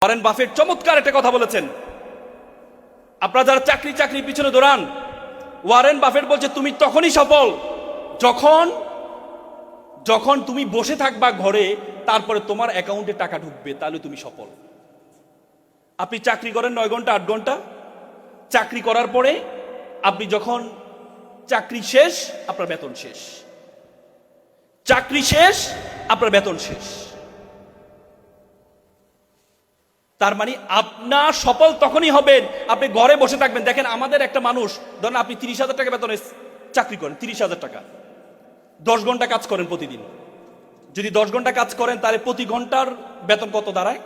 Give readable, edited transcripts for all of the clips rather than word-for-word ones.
Warren Buffett চমৎকার একটা কথা বলেছেন। আপনারা যারা চাকরি পিছনে দৌড়ান, ওয়ারেন বাফেট বলছে তুমি তখনই সফল যখন যখন তুমি বসে থাকবা ঘরে, তারপরে তোমার অ্যাকাউন্টে টাকা ঢুকবে, তাহলে তুমি সফল। আপনি চাকরি করেন 9 ঘন্টা 8 ঘন্টা, চাকরি করার পরে আপনি যখন চাকরি শেষ, আপনার বেতন শেষ, চাকরি শেষ, আপনার বেতন শেষ। তার মানে আপনার সফল তখনই হবেন আপনি ঘরে বসে থাকবেন। দেখেন আমাদের একটা মানুষ, ধরেন আপনি 30,000 টাকা বেতনে চাকরি করেন, 30,000 টাকা, 10 ঘন্টা কাজ করেন প্রতিদিন। যদি 10 ঘন্টা কাজ করেন তাহলে প্রতি ঘন্টার বেতন কত দাঁড়ায়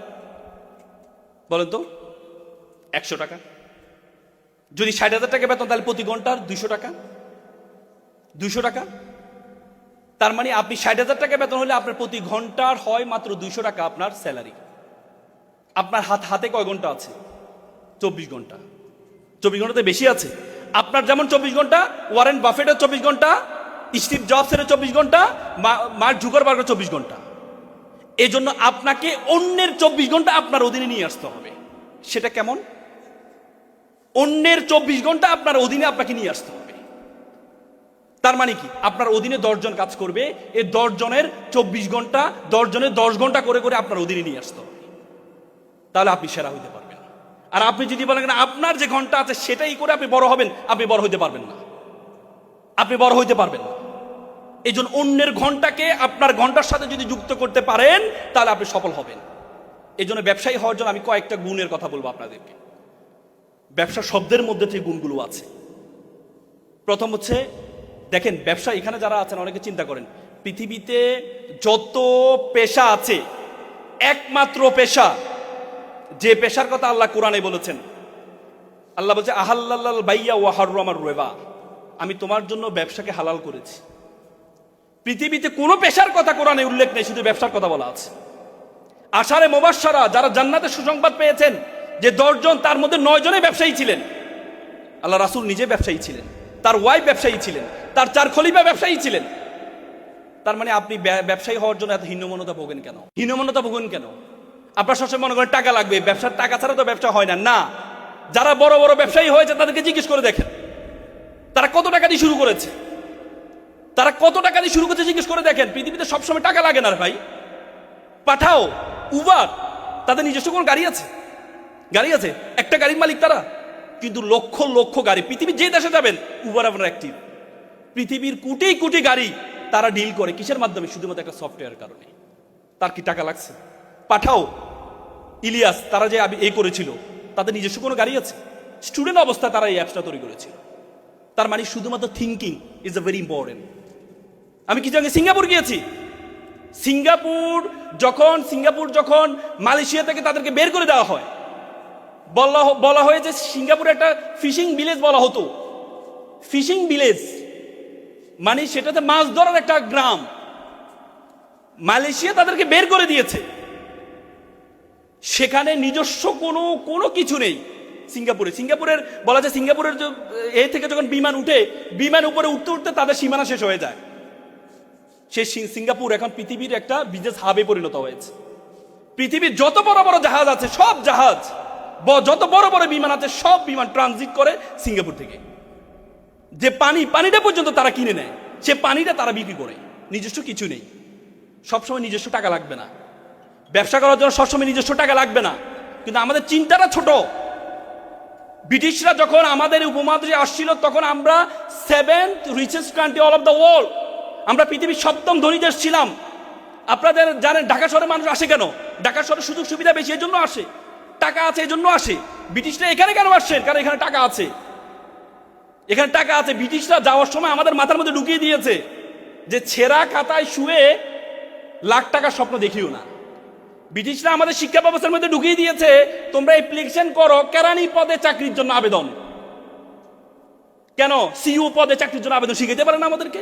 বলেন তো? 100 টাকা। যদি 60,000 টাকা বেতন তাহলে প্রতি ঘন্টার 200 টাকা, 200 টাকা। তার মানে আপনি 60,000 টাকা বেতন হলে আপনার প্রতি ঘন্টার হয় মাত্র 200 টাকা আপনার স্যালারি। আপনার হাতে কয় ঘন্টা আছে? 24 ঘন্টা। 24 ঘন্টাতে বেশি আছে। আপনার যেমন 24 ঘন্টা, ওয়ারেন বাফেটের 24 ঘন্টা, স্টিভ জবসের 24 ঘন্টা, মার্ক জুকারবার্গের 24 ঘন্টা। এই জন্য আপনাকে অন্যের 24 ঘন্টা আপনার অধীনে নিয়ে আসতে হবে। সেটা কেমন? অন্যের 24 ঘন্টা আপনার অধীনে আপনাকে নিয়ে আসতে হবে। তার মানে কি? আপনার অধীনে 10 জন কাজ করবে, এই 10 জনের 24 ঘন্টা, 10 জনের 10 ঘন্টা করে করে আপনার অধীনে নিয়ে আসতে হবে, তাহলে আপনি সেরা হইতে পারবেন। আর আপনি যদি বলেন না আপনার যে ঘন্টা আছে সেটাই করে আপনি বড় হবেন, আপনি বড় হইতে পারবেন না, আপনি বড় হইতে পারবেন না। এই জন্য অন্যের ঘন্টাকে আপনার ঘন্টার সাথে যদি যুক্ত করতে পারেন তাহলে আপনি সফল হবেন। এই জন্য ব্যবসায়ী হওয়ার জন্য আমি কয়েকটা গুণের কথা বলবো আপনাদেরকে। ব্যবসা শব্দের মধ্যে যে গুণগুলো আছে, প্রথম হচ্ছে, দেখেন ব্যবসা, এখানে যারা আছেন অনেকে চিন্তা করেন পৃথিবীতে যত পেশা আছে, একমাত্র পেশা, যে পেশার কথা আল্লাহ কোরআনে বলেছেন, আল্লাহ বলছে আহাল্লাল বাইয়া ওয়া হাররামার রিবা, আমি তোমার জন্য ব্যবসাকে হালাল করেছি। পৃথিবীতে কোনো পেশার কথা কোরআনে উল্লেখ নেই, শুধু ব্যবসার কথা বলা আছে। আশারে মুবাশশারা যারা জান্নাতের সুসংবাদ পেয়েছেন, যে 10 জন, তার মধ্যে 9 জনে ব্যবসায়ী ছিলেন। আল্লাহ রাসূল নিজে ব্যবসায়ী ছিলেন, তার ওয়াইফ ব্যবসায়ী ছিলেন, তার 4 খলিফা ব্যবসায়ী ছিলেন। তার মানে আপনি ব্যবসায়ী হওয়ার জন্য এত হীনমন্যতা ভোগেন কেন? হীনমন্যতা ভোগেন কেন? আপনার সবসময় মনে করেন টাকা লাগবে, ব্যবসার টাকা ছাড়া তো ব্যবসা হয় না। না, যারা বড় বড় ব্যবসায়ী হয়েছে তাদেরকে জিজ্ঞেস করে দেখেন তারা কত টাকা দিয়ে শুরু করেছে, তারা কত টাকা দিয়ে শুরু করেছে জিজ্ঞেস করে দেখেন। পৃথিবীতে সবসময় টাকা লাগে না ভাই। পাঠাও, উবার, তাদের নিজস্ব কোন গাড়ি আছে? গাড়ি আছে, একটা গাড়ির মালিক তারা, কিন্তু লক্ষ লক্ষ গাড়ি। পৃথিবীর যে দেশে যাবেন উবার আপনার অ্যাক্টিভ। পৃথিবীর কোটি কোটি গাড়ি তারা ডিল করে কিসের মাধ্যমে? শুধুমাত্র একটা সফটওয়্যারের কারণে। তার কি টাকা লাগছে? পাঠাও, ইলিয়াস, তারা যে এই করেছিল, তাদের নিজস্ব কোনো গাড়ি আছে? স্টুডেন্ট অবস্থায় তারা এই অ্যাপসটা তৈরি করেছিল। তার মানে শুধুমাত্র thinking is a very important. আমি কিছু আগে সিঙ্গাপুর গিয়েছি। সিঙ্গাপুর যখন মালয়েশিয়া থেকে তাদেরকে বের করে দেওয়া হয়, বলা হয়েছে সিঙ্গাপুরে একটা ফিশিং ভিলেজ বলা হতো। ফিশিং ভিলেজ মানে সেটাতে মাছ ধরার একটা গ্রাম। মালয়েশিয়া তাদেরকে বের করে দিয়েছে, সেখানে নিজস্ব কোনো কিছু নেই। সিঙ্গাপুরের বলা যায়, সিঙ্গাপুরের এ থেকে যখন বিমান উঠে, বিমান উপরে উঠতে উঠতে তাদের সীমানা শেষ হয়ে যায়। সেই সিঙ্গাপুর এখন পৃথিবীর একটা বিজনেস হাবে পরিণত হয়েছে। পৃথিবীর যত বড় বড় জাহাজ আছে, সব জাহাজ, যত বড় বড় বিমান আছে, সব বিমান ট্রানজিট করে সিঙ্গাপুর থেকে। যে পানিটা পর্যন্ত তারা কিনে নেয়, সে পানিটা তারা বিক্রি করে। নিজস্ব কিছু নেই। সবসময় নিজস্ব টাকা লাগবে না, ব্যবসা করার জন্য সবসময় নিজস্ব টাকা লাগবে না, কিন্তু আমাদের চিন্তাটা ছোট। ব্রিটিশরা যখন আমাদের উপমহাদেশে আসছিল, তখন আমরা 7th richest country all of the world, আমরা পৃথিবীর 7ম ধনী দেশ ছিলাম। আপনারা জানেন ঢাকা শহরে মানুষ আসে কেন? ঢাকা শহরে সুযোগ সুবিধা বেশি, এই জন্য আসে। টাকা আছে এই জন্য আসে। ব্রিটিশরা এখানে কেন আসছেন? কারণ এখানে টাকা আছে, এখানে টাকা আছে। ব্রিটিশরা যাওয়ার সময় আমাদের মাথার মধ্যে ঢুকিয়ে দিয়েছে যে ছেঁড়া খাতায় শুয়ে লাখ টাকার স্বপ্ন দেখিও না। ব্রিটিশরা আমাদের শিক্ষা ব্যবস্থার মধ্যে ঢুকিয়ে দিয়েছে তোমরা অ্যাপ্লিকেশন করো কেরানি পদে চাকরির জন্য আবেদন। কেন? সিইও পদে চাকরির জন্য আবেদন শিখাইতে পারে না আমাদেরকে?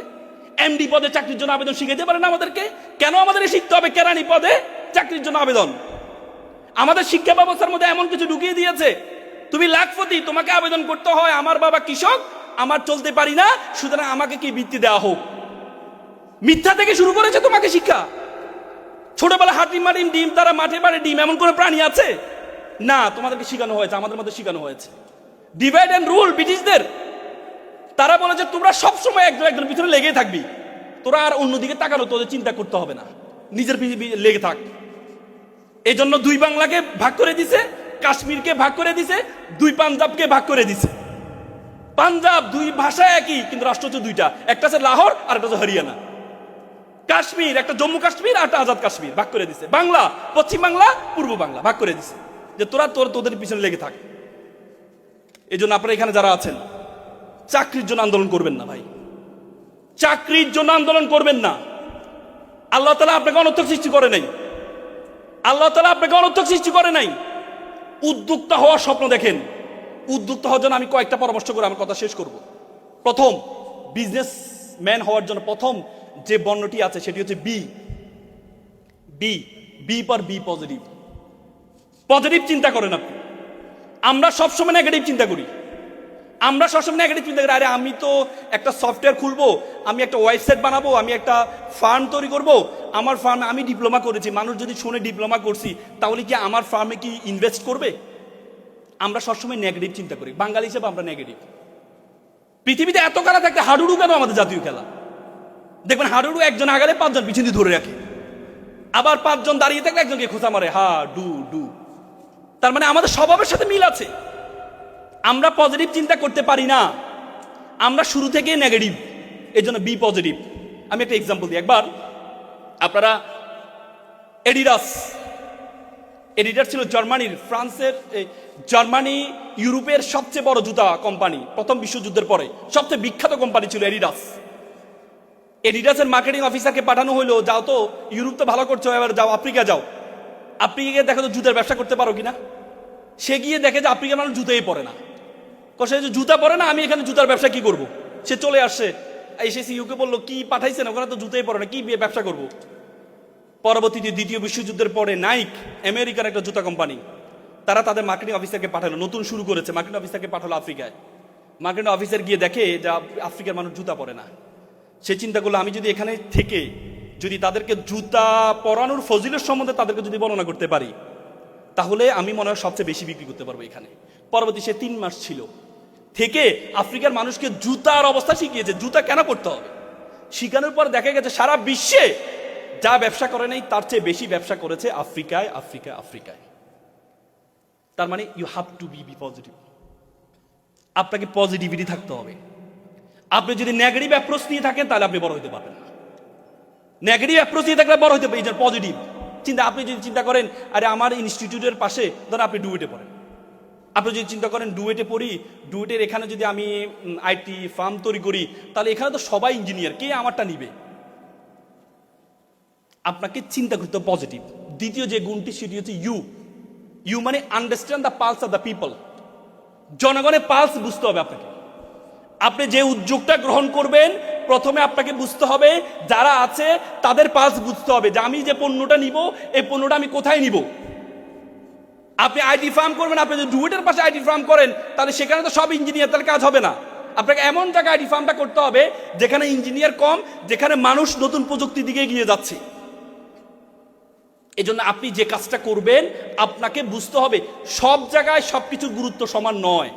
এমডি পদে চাকরির জন্য আবেদন শিখাইতে পারে না আমাদেরকে? কেন আমাদের শিখতে হবে কেরানি পদে চাকরির জন্য আবেদন? আমাদের শিক্ষা ব্যবস্থার মধ্যে এমন কিছু ঢুকিয়ে দিয়েছে, তুমি লাখপতি, তোমাকে আবেদন করতে হয় আমার বাবা কৃষক, আমার চলতে পারি না, সুতরাং আমাকে কি বৃত্তি দেওয়া হোক। মিথ্যা থেকে শুরু করেছে তোমাকে শিক্ষা। ছোটবেলা হাঁটি মাটিম ডিম, তারা মাঠে পারে ডিম, এমন কোন প্রাণী আছে? না, তোমাদেরকে শেখানো হয়েছে, আমাদের মধ্যে শেখানো হয়েছে। ডিভাইড অ্যান্ড রুল ব্রিটিশদের। তারা বলে যে তোমরা সবসময় একজন পিছনে লেগেই থাকবি, তোরা আর অন্যদিকে তাকানো তোদের চিন্তা করতে হবে না, নিজের লেগে থাক। এই জন্য দুই বাংলাকে ভাগ করে দিছে, কাশ্মীরকে ভাগ করে দিছে, দুই পাঞ্জাবকে ভাগ করে দিছে। পাঞ্জাব দুই ভাষা একই, কিন্তু রাষ্ট্র হচ্ছে দুইটা, একটা হচ্ছে লাহোর আর একটা হচ্ছে হরিয়ানা। কাশ্মীর একটা জম্মু কাশ্মীর আর একটা আজাদ কাশ্মীর ভাগ করে দিছে। বাংলা পশ্চিম বাংলা পূর্ব বাংলা ভাগ করে দিছে, যে তোরা তোদের পিছনে লেগে থাক। এই জন্য আপনারা এখানে যারা আছেন, চাকরির জন্য আন্দোলন করবেন না ভাই, চাকরির জন্য আন্দোলন করবেন না। আল্লাহ তাআলা আপনাকে অনর্থক সৃষ্টি করে নাই, আল্লাহ তাআলা আপনাকে অনর্থক সৃষ্টি করে নাই। উদ্যোক্তা হওয়ার স্বপ্ন দেখেন। উদ্যোক্তা হওয়ার জন্য আমি কয়েকটা পরামর্শ করে আমার কথা শেষ করব। প্রথম, বিজনেসম্যান হওয়ার জন্য প্রথম যে বর্ণটি আছে সেটি হচ্ছে B. B B for B positive. Positive চিন্তা করেন আপনি। আমরা সবসময় নেগেটিভ চিন্তা করি, আমরা সবসময় নেগেটিভ চিন্তা করি। আরে আমি তো একটা সফটওয়্যার খুলবো, আমি একটা ওয়েবসাইট বানাবো, আমি একটা ফার্ম তৈরি করব, আমার ফার্মে আমি ডিপ্লোমা করেছি, মানুষ যদি শুনে ডিপ্লোমা করছি তাহলে কি আমার ফার্মে কি ইনভেস্ট করবে? আমরা সবসময় নেগেটিভ চিন্তা করি, বাঙালি হিসেবে আমরা নেগেটিভ। পৃথিবীতে এত খেলা থাকতে হাডুডু কেন আমাদের জাতীয় খেলা? দেখবেন হাডুডু একজন আগালে পাঁচজন পিছন দিয়ে ধরে রাখে, আবার পাঁচজন দাঁড়িয়ে থাকলে একজনকে খোঁচা মারে, হা ডু ডু। তার মানে আমাদের স্বভাবের সাথে মিল আছে। আমরা পজিটিভ চিন্তা করতে পারি না, আমরা শুরু থেকেই নেগেটিভ। এই জন্য বি পজিটিভ। আমি একটা এক্সাম্পল দিই। একবার আপনারা এডিডাস ছিল জার্মানির, ফ্রান্সের, জার্মানি ইউরোপের সবচেয়ে বড় জুতা কোম্পানি। প্রথম বিশ্বযুদ্ধের পরে সবচেয়ে বিখ্যাত কোম্পানি ছিল এডিডাস। এডিডাসের মার্কেটিং অফিসারকে পাঠানো হলো, যাও তো ইউরোপ তো ভালো করছো, এবার যাও আফ্রিকা যাও, আফ্রিকা গিয়ে দেখো তো জুতার ব্যবসা করতে পারো কিনা। সে গিয়ে দেখে যে আফ্রিকার মানুষ জুতাই পরে না, সে যে জুতা পরে না, আমি এখানে জুতার ব্যবসা কি করব। সে চলে আসছে, এসে সিইওকে বললো কি পাঠাইছেন, ওখানে তো জুতাই পরে না, কি ব্যবসা করব। পরবর্তীতে দ্বিতীয় বিশ্বযুদ্ধের পরে নাইক, আমেরিকার একটা জুতা কোম্পানি, তারা তাদের মার্কেটিং অফিসারকে পাঠালো, নতুন শুরু করেছে, মার্কেটিং অফিসারকে পাঠালো আফ্রিকায়। মার্কেটিং অফিসার গিয়ে দেখে যে আফ্রিকার মানুষ জুতা পরে না। সে চিন্তা করলো আমি যদি এখানে থেকে যদি তাদেরকে জুতা পরানোর ফজিলত সম্বন্ধে তাদেরকে যদি বর্ণনা করতে পারি, তাহলে আমি মনে হয় সবচেয়ে বেশি বিক্রি করতে পারবো এখানে। পরবর্তী সে 3 মাস ছিল, থেকে আফ্রিকার মানুষকে জুতার অবস্থা শিখিয়েছে, জুতা কেন পড়তে হবে। শিখানোর পর দেখা গেছে সারা বিশ্বে যা ব্যবসা করে নাই তার চেয়ে বেশি ব্যবসা করেছে আফ্রিকায়, আফ্রিকায়, আফ্রিকায়। তার মানে you have to be positive. আপনাকে পজিটিভিটি থাকতে হবে। আপনি যদি নেগেটিভ অ্যাপ্রোচ নিয়ে থাকেন তাহলে আপনি বড় হতে পারবেন না। নেগেটিভ অ্যাপ্রোচ নিয়ে থাকলে বড় হতে পারেন। পজিটিভ চিন্তা, আপনি যদি চিন্তা করেন আরে আমার ইনস্টিটিউটের পাশে ধরেন আপনি ডুয়েটে পড়েন, আপনি যদি চিন্তা করেন ডুয়েটে পড়ি, ডুয়েটের এখানে যদি আমি আইটি ফার্ম তৈরি করি, তাহলে এখানে তো সবাই ইঞ্জিনিয়ার, কে আমারটা নিবে। আপনাকে চিন্তা করতে হবে পজিটিভ। দ্বিতীয় যে গুণটি সেটি হচ্ছে ইউ মানে understand the pulse of the people. জনগণের পালস বুঝতে হবে আপনাকে। আপনি যে উদ্যোগটা গ্রহণ করবেন, প্রথমে আপনাকে বুঝতে হবে যারা আছে তাদের পালস বুঝতে হবে, যে আমি যে পণ্যটা নিব এই পণ্যটা আমি কোথায় নিব। আপনি আইটি ফার্ম করবেন, আপনি যদি ডুয়েটের পাশে আইটি ফার্ম করেন তাহলে সেখানে তো সব ইঞ্জিনিয়ার, তাহলে কাজ হবে না। আপনাকে এমন জায়গায় আইটি ফার্মটা করতে হবে যেখানে ইঞ্জিনিয়ার কম, যেখানে মানুষ নতুন প্রযুক্তির দিকে এগিয়ে যাচ্ছে। এই জন্য আপনি যে কাজটা করবেন আপনাকে বুঝতে হবে সব জায়গায় সবকিছুর গুরুত্ব সমান নয়।